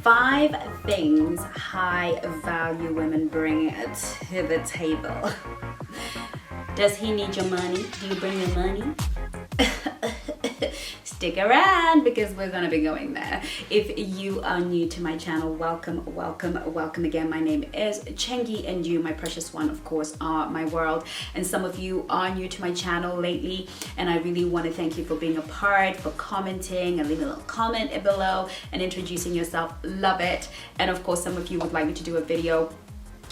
5 things high value women bring to the table. Does he need your money? Do you bring your money? Stick around because we're gonna be going there. If you are new to my channel, welcome again. My name is Chengi, and you, my precious one, of course, are my world. And some of you are new to my channel lately, and I really want to thank you for being a part, for commenting and leaving a little comment below and introducing yourself. Love it. And of course, some of you would like me to do a video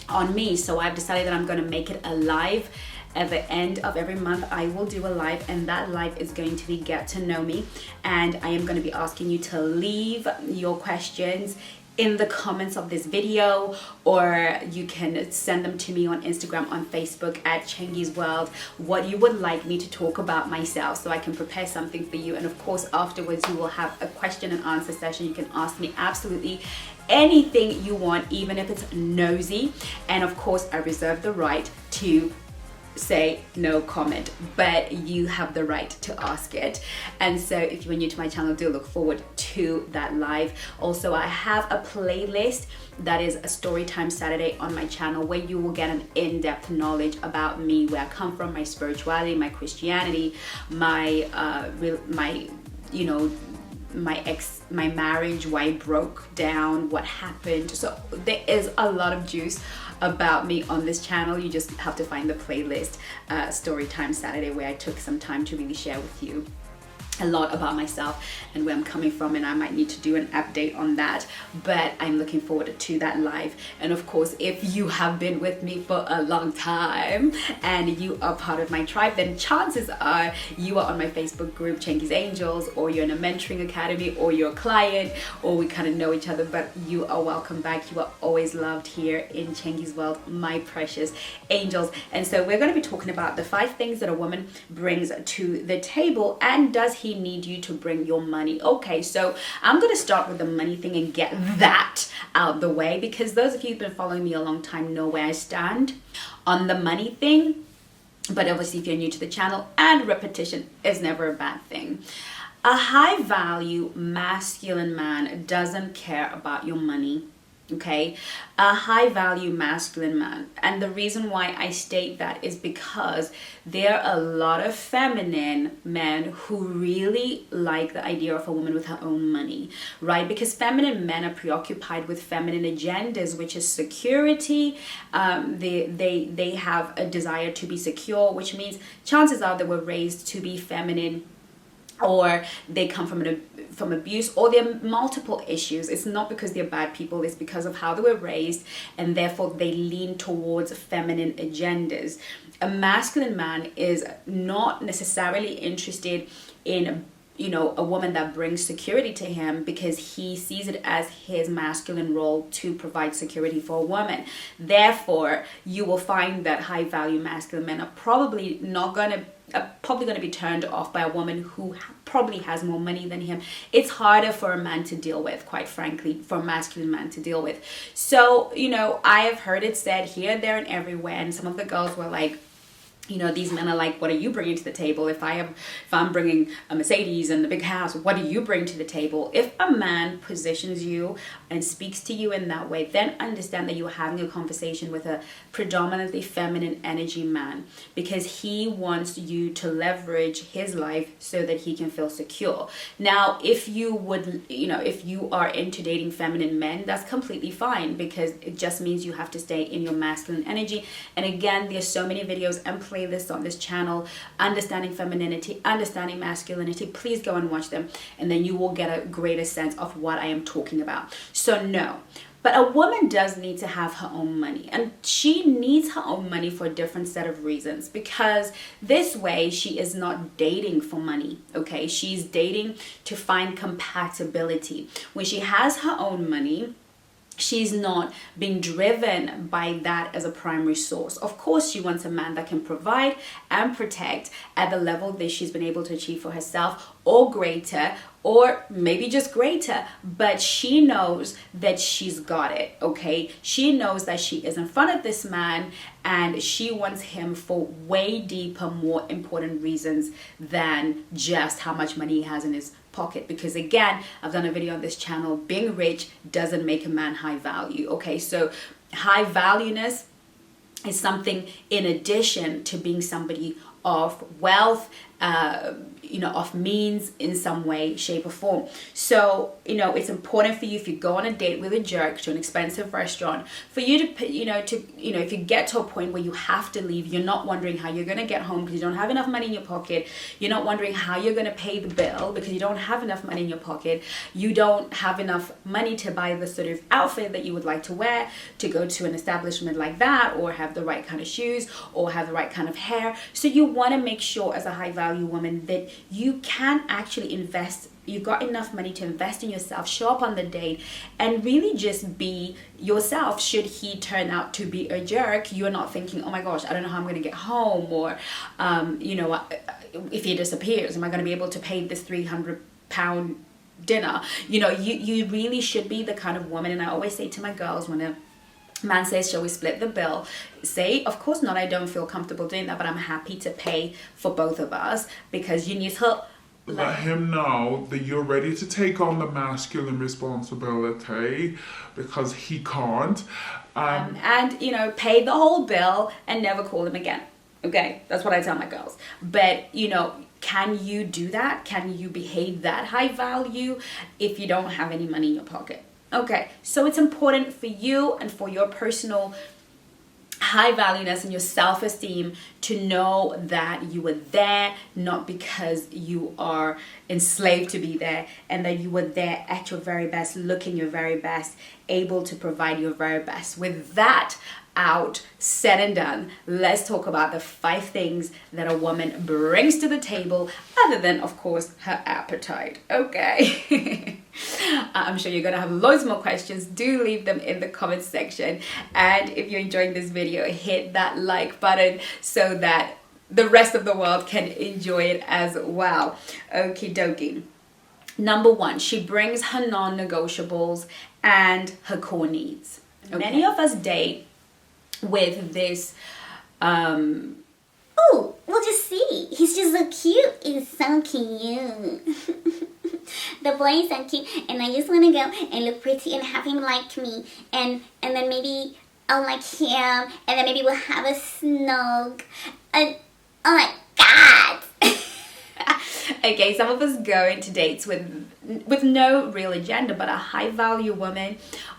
on me, so I've decided that I'm going to make it a live. At the end of every month, I will do a live, and that live is going to be get to know me, and I am going to be asking you to leave your questions in the comments of this video, or you can send them to me on Instagram, on Facebook at Chengi's World, what you would like me to talk about myself, so I can prepare something for you. And of course, afterwards you will have a question and answer session. You can ask me absolutely anything you want, even if it's nosy, and of course I reserve the right to say no comment, but you have the right to ask it. And so if you're new to my channel, do look forward to that live. Also, I have a playlist that is a Storytime Saturday on my channel, where you will get an in-depth knowledge about me, where I come from, my spirituality, my Christianity, my my marriage, why it broke down, what happened. So there is a lot of juice about me on this channel. You just have to find the playlist, Storytime Saturday, where I took some time to really share with you a lot about myself and where I'm coming from, and I might need to do an update on that, but I'm looking forward to that live. And of course, if you have been with me for a long time and you are part of my tribe, then chances are you are on my Facebook group, Chengi's Angels, or you're in a mentoring academy, or you're a client, or we kind of know each other. But you are welcome back. You are always loved here in Chengi's World, my precious angels. And so we're going to be talking about the 5 things that a woman brings to the table. And does he need you to bring your money? Okay, so I'm going to start with the money thing and get that out the way, because those of you who've been following me a long time know where I stand on the money thing. But obviously, if you're new to the channel, and repetition is never a bad thing. A high value masculine man doesn't care about your money. Okay, a high value masculine man. And the reason why I state that is because there are a lot of feminine men who really like the idea of a woman with her own money, right? Because feminine men are preoccupied with feminine agendas, which is security. They have a desire to be secure, which means chances are they were raised to be feminine, or they come from abuse, or there are multiple issues. It's not because they're bad people, it's because of how they were raised, and therefore they lean towards feminine agendas. A masculine man is not necessarily interested in a woman that brings security to him, because he sees it as his masculine role to provide security for a woman. Therefore, you will find that high value masculine men are probably going to be turned off by a woman who probably has more money than him. It's harder for a man to deal with, quite frankly, for a masculine man to deal with. So, I have heard it said here, there, and everywhere, and some of the girls were like, these men are like, what are you bringing to the table? If I'm bringing a Mercedes and a big house, what do you bring to the table? If a man positions you and speaks to you in that way, then understand that you're having a conversation with a predominantly feminine energy man, because he wants you to leverage his life so that he can feel secure. Now, if you are into dating feminine men, that's completely fine, because it just means you have to stay in your masculine energy. And again, there's so many videos and playlists on this channel, understanding femininity, understanding masculinity. Please go and watch them, and then you will get a greater sense of what I am talking about. So no, but a woman does need to have her own money, and she needs her own money for a different set of reasons, because this way she is not dating for money. Okay, she's dating to find compatibility. When she has her own money, she's not being driven by that as a primary source. Of course, she wants a man that can provide and protect at the level that she's been able to achieve for herself, or greater, or maybe just greater, but she knows that she's got it, okay? She knows that she is in front of this man, and she wants him for way deeper, more important reasons than just how much money he has in his pocket, because again, I've done a video on this channel, being rich doesn't make a man high value. Okay, so high valueness is something in addition to being somebody of wealth, of means in some way, shape or form. So, it's important for you, if you go on a date with a jerk to an expensive restaurant, for you to, if you get to a point where you have to leave, you're not wondering how you're going to get home because you don't have enough money in your pocket. You're not wondering how you're going to pay the bill because you don't have enough money in your pocket. You don't have enough money to buy the sort of outfit that you would like to wear to go to an establishment like that, or have the right kind of shoes, or have the right kind of hair. So you want to make sure as a high value woman that you can actually invest. You've got enough money to invest in yourself, show up on the date, and really just be yourself. Should he turn out to be a jerk, you're not thinking, oh my gosh, I don't know how I'm going to get home, or if he disappears, am I going to be able to pay this £300 dinner? You really should be the kind of woman, and I always say to my girls, when a man says, shall we split the bill, say, of course not, I don't feel comfortable doing that, but I'm happy to pay for both of us, because you need to let him know that you're ready to take on the masculine responsibility, because he can't. And pay the whole bill and never call him again. Okay, that's what I tell my girls. But can you do that? Can you behave that high value if you don't have any money in your pocket? Okay, so it's important for you and for your personal high valueness and your self-esteem to know that you were there not because you are enslaved to be there, and that you were there at your very best, looking your very best, able to provide your very best. With that out, said and done, let's talk about the 5 things that a woman brings to the table, other than, of course, her appetite. Okay. I'm sure you're gonna have loads more questions. Do leave them in the comments section, and if you're enjoying this video, hit that like button so that the rest of the world can enjoy it as well. Okie dokie. Number 1, she brings her non-negotiables and her core needs. Okay. Many of us date with this oh, well, just see, he's just so cute. He's so cute. The boy is so cute, and I just want to go and look pretty and have him like me, and then maybe I'll like him, and then maybe we'll have a snug, and oh my god. Okay, some of us go into dates with no real agenda, but a high value woman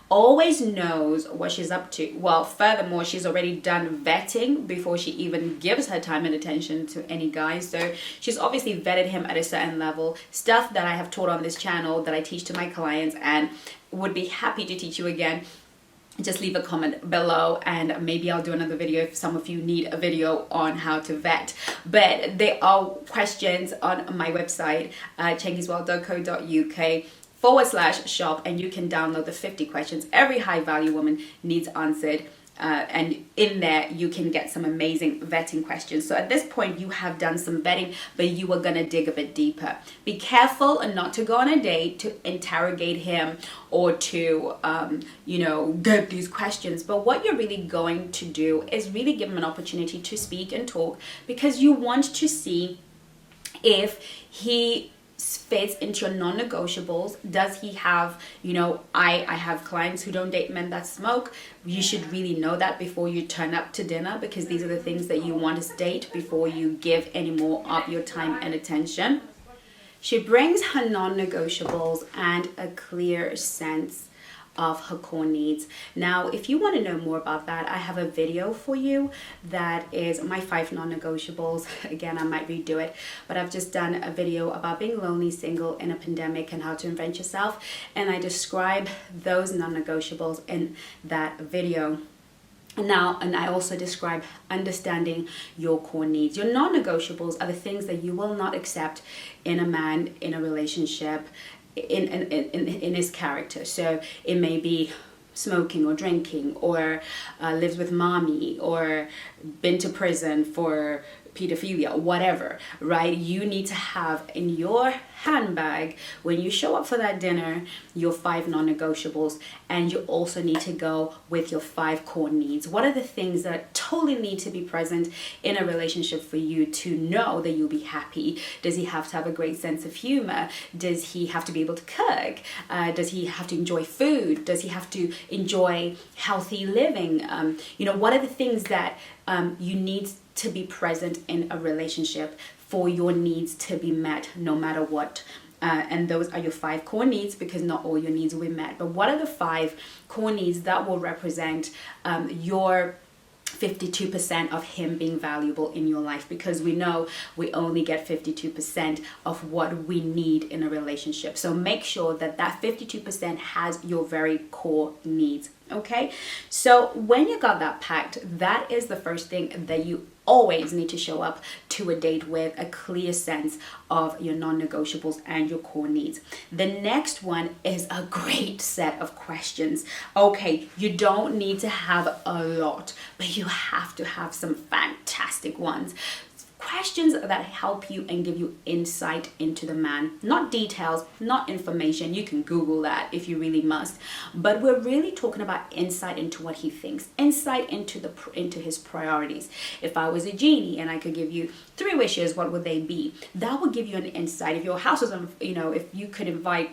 always knows what she's up to. Well, furthermore, she's already done vetting before she even gives her time and attention to any guy. So she's obviously vetted him at a certain level, stuff that I have taught on this channel that I teach to my clients and would be happy to teach you again. Just leave a comment below and maybe I'll do another video if some of you need a video on how to vet. But there are questions on my website, chengisworld.co.uk/shop, and you can download the 50 questions every high value woman needs answered. And in there you can get some amazing vetting questions. So at this point you have done some vetting, but you are gonna dig a bit deeper. Be careful and not to go on a date to interrogate him or to get these questions. But what you're really going to do is really give him an opportunity to speak and talk, because you want to see if he fits into your non-negotiables. Does he have, I have clients who don't date men that smoke. You should really know that before you turn up to dinner, because these are the things that you want to date before you give any more of your time and attention. She brings her non-negotiables and a clear sense of her core needs. Now, if you want to know more about that, I have a video for you that is my 5 non-negotiables. Again, I might redo it, but I've just done a video about being lonely, single in a pandemic and how to invent yourself, and I describe those non-negotiables in that video. And I also describe understanding your core needs. Your non-negotiables are the things that you will not accept in a man, in a relationship, in his character. So it may be smoking or drinking, or lives with mommy, or been to prison for pedophilia, whatever, right? You need to have in your handbag when you show up for that dinner your 5 non-negotiables, and you also need to go with your 5 core needs. What are the things that totally need to be present in a relationship for you to know that you'll be happy? Does he have to have a great sense of humor? Does he have to be able to cook? Does he have to enjoy food? Does he have to enjoy healthy living? What are the things that you need to be present in a relationship for your needs to be met no matter what? And those are your 5 core needs, because not all your needs will be met. But what are the 5 core needs that will represent your 52% of him being valuable in your life? Because we know we only get 52% of what we need in a relationship. So make sure that that 52% has your very core needs. Okay, so when you got that packed, that is the first thing that you always need to show up to a date with: a clear sense of your non-negotiables and your core needs. The next one is a great set of questions. Okay, you don't need to have a lot, but you have to have some fantastic ones. Questions that help you and give you insight into the man. Not details, not information. You can Google that if you really must. But we're really talking about insight into what he thinks, insight into his priorities. If I was a genie and I could give you 3 wishes, what would they be? That would give you an insight. If your house was, if you could invite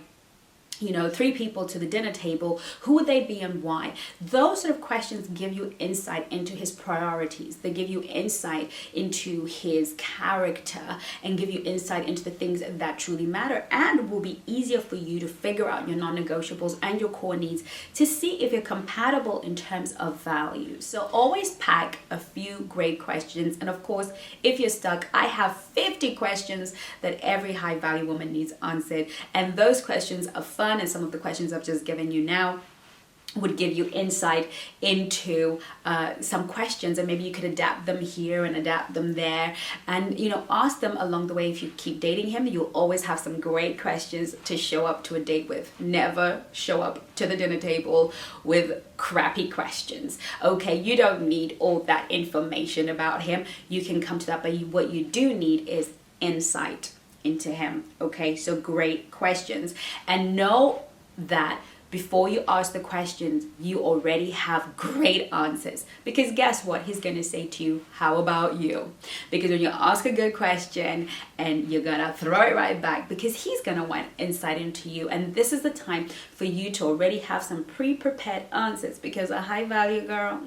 3 people to the dinner table, who would they be and why? Those sort of questions give you insight into his priorities. They give you insight into his character and give you insight into the things that truly matter, and will be easier for you to figure out your non-negotiables and your core needs to see if you're compatible in terms of values. So always pack a few great questions. And of course, if you're stuck, I have 50 questions that every high value woman needs answered. And those questions are fun. And some of the questions I've just given you now would give you insight into some questions, and maybe you could adapt them here and adapt them there, and ask them along the way. If you keep dating him, you'll always have some great questions to show up to a date with. Never show up to the dinner table with crappy questions. Okay, you don't need all that information about him. You can come to that, but what you do need is insight into him. Okay, so great questions, and know that before you ask the questions, you already have great answers. Because guess what? He's going to say to you, how about you? Because when you ask a good question, and you're going to throw it right back, because he's going to want insight into you. And this is the time for you to already have some pre-prepared answers, because a high value girl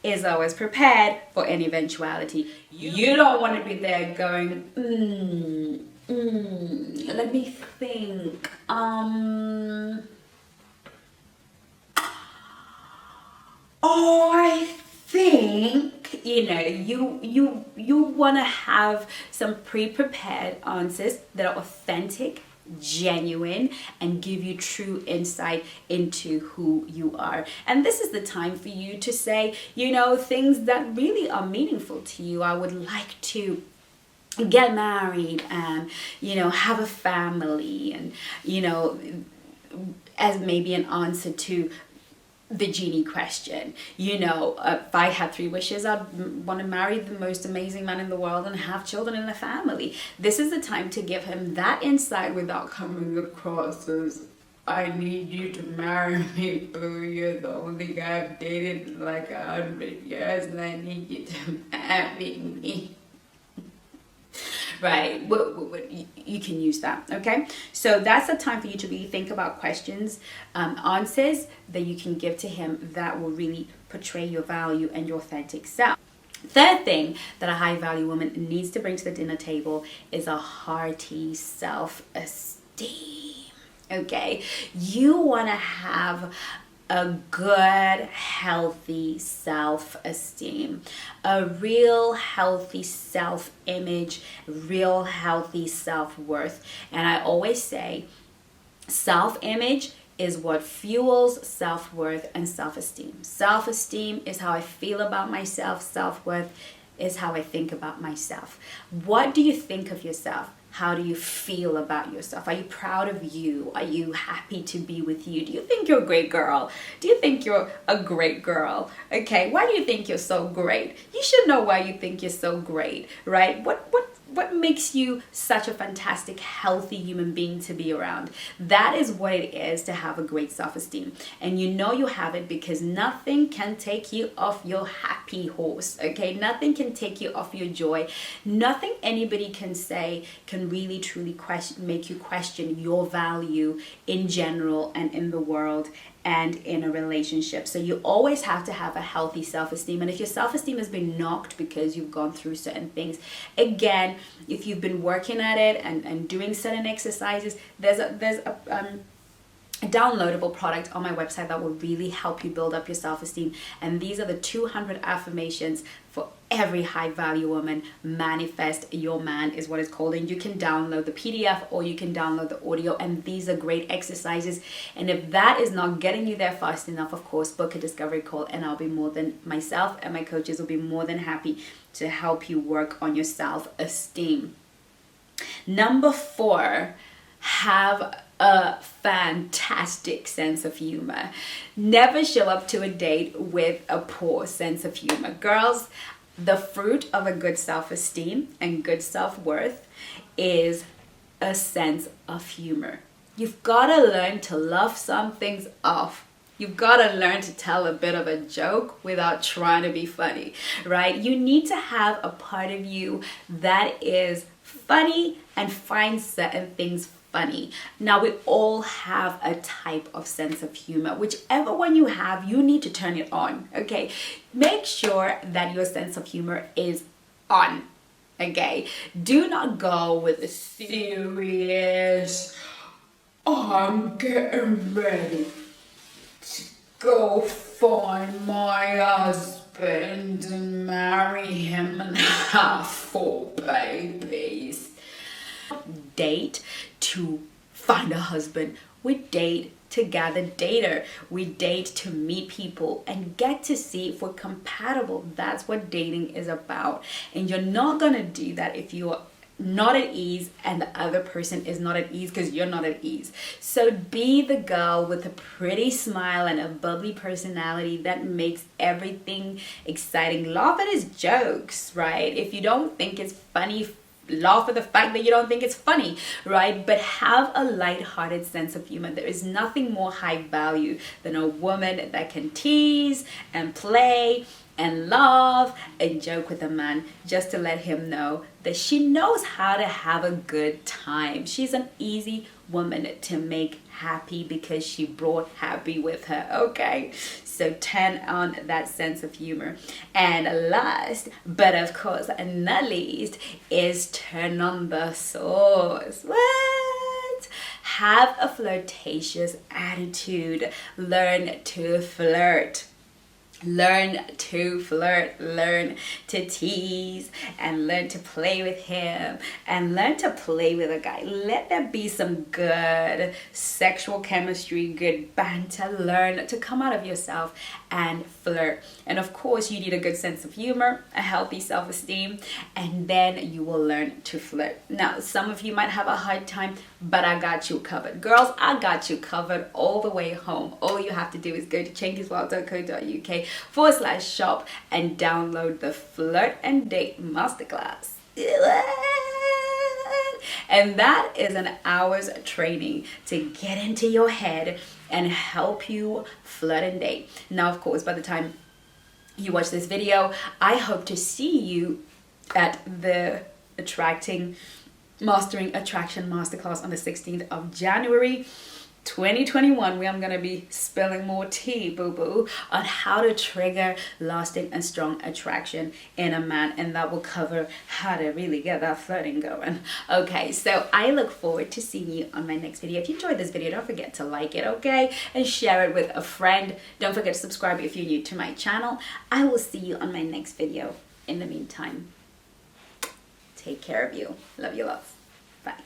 is always prepared for any eventuality. You don't want to be there going, let me think. I think, you want to have some pre-prepared answers that are authentic, genuine, and give you true insight into who you are. And this is the time for you to say, things that really are meaningful to you. I would like to get married and, have a family, and, as maybe an answer to the genie question. If I had 3 wishes, I'd want to marry the most amazing man in the world and have children and a family. This is the time to give him that insight without coming across as, I need you to marry me, boo. You're the only guy I've dated in like 100 years, and I need you to marry me. Right, you can use that. Okay, so that's the time for you to really think about questions, answers that you can give to him that will really portray your value and your authentic self. Third thing that a high value woman needs to bring to the dinner table is a hearty self-esteem. Okay, you want to have a good, healthy self-esteem, a real healthy self-image, real healthy self-worth. And I always say, self-image is what fuels self-worth and self-esteem. Self-esteem is how I feel about myself. Self-worth is how I think about myself. What do you think of yourself? How do you feel about yourself? Are you proud of you? Are you happy to be with you? Do you think you're a great girl? Do you think you're a great girl? Okay, why do you think you're so great? You should know why you think you're so great, right? What makes you such a fantastic, healthy human being to be around? That is what it is to have a great self-esteem. And you know you have it because nothing can take you off your happy horse, okay? Nothing can take you off your joy. Nothing anybody can say can really truly make you question your value in general and in the world and in a relationship. So you always have to have a healthy self-esteem. And if your self-esteem has been knocked because you've gone through certain things, again, if you've been working at it and doing certain exercises, there's a downloadable product on my website that will really help you build up your self-esteem. And these are the 200 affirmations for every high value woman. Manifest Your Man is what it's called. And you can download the PDF or you can download the audio. And these are great exercises. And if that is not getting you there fast enough, of course, book a discovery call and myself and my coaches will be more than happy to help you work on your self-esteem. Number 4, have a fantastic sense of humor. Never show up to a date with a poor sense of humor. Girls, the fruit of a good self-esteem and good self-worth is a sense of humor. You've got to learn to laugh some things off. You've got to learn to tell a bit of a joke without trying to be funny, right? You need to have a part of you that is funny and finds certain things funny. Now, we all have a type of sense of humor. Whichever one you have, you need to turn it on, okay? Make sure that your sense of humor is on, okay? Do not go with a serious, I'm getting ready to go find my husband and marry him and have 4 babies. Date to find a husband. We date to gather data. We date to meet people and get to see if we're compatible. That's what dating is about. And you're not gonna do that if you're not at ease and the other person is not at ease because you're not at ease. So be the girl with a pretty smile and a bubbly personality that makes everything exciting. Laugh at his jokes, right? If you don't think it's funny, laugh at the fact that you don't think it's funny, right? But have a light-hearted sense of humor. There is nothing more high value than a woman that can tease and play and laugh and joke with a man just to let him know that she knows how to have a good time. She's an easy woman to make happy because she brought happy with her, okay? So turn on that sense of humor. And last, but of course not least, is turn on the sauce. What? Have a flirtatious attitude. Learn to flirt. Learn to flirt, learn to tease, and learn to play with him, and learn to play with a guy. Let there be some good sexual chemistry, good banter. Learn to come out of yourself and flirt. And of course, you need a good sense of humor, a healthy self-esteem, and then you will learn to flirt. Now, some of you might have a hard time, but I got you covered. Girls, I got you covered all the way home. All you have to do is go to chengisworld.co.uk/shop and download the Flirt and Date Masterclass. And that is an hour's training to get into your head and help you flirt and date. Now, of course, by the time you watch this video, I hope to see you at the Mastering Attraction Masterclass on the 16th of January 2021, where I'm going to be spilling more tea, boo-boo, on how to trigger lasting and strong attraction in a man, and that will cover how to really get that flirting going. Okay, so I look forward to seeing you on my next video. If you enjoyed this video, don't forget to like it, okay, and share it with a friend. Don't forget to subscribe if you're new to my channel. I will see you on my next video. In the meantime, take care of you. Love you lots. Bye.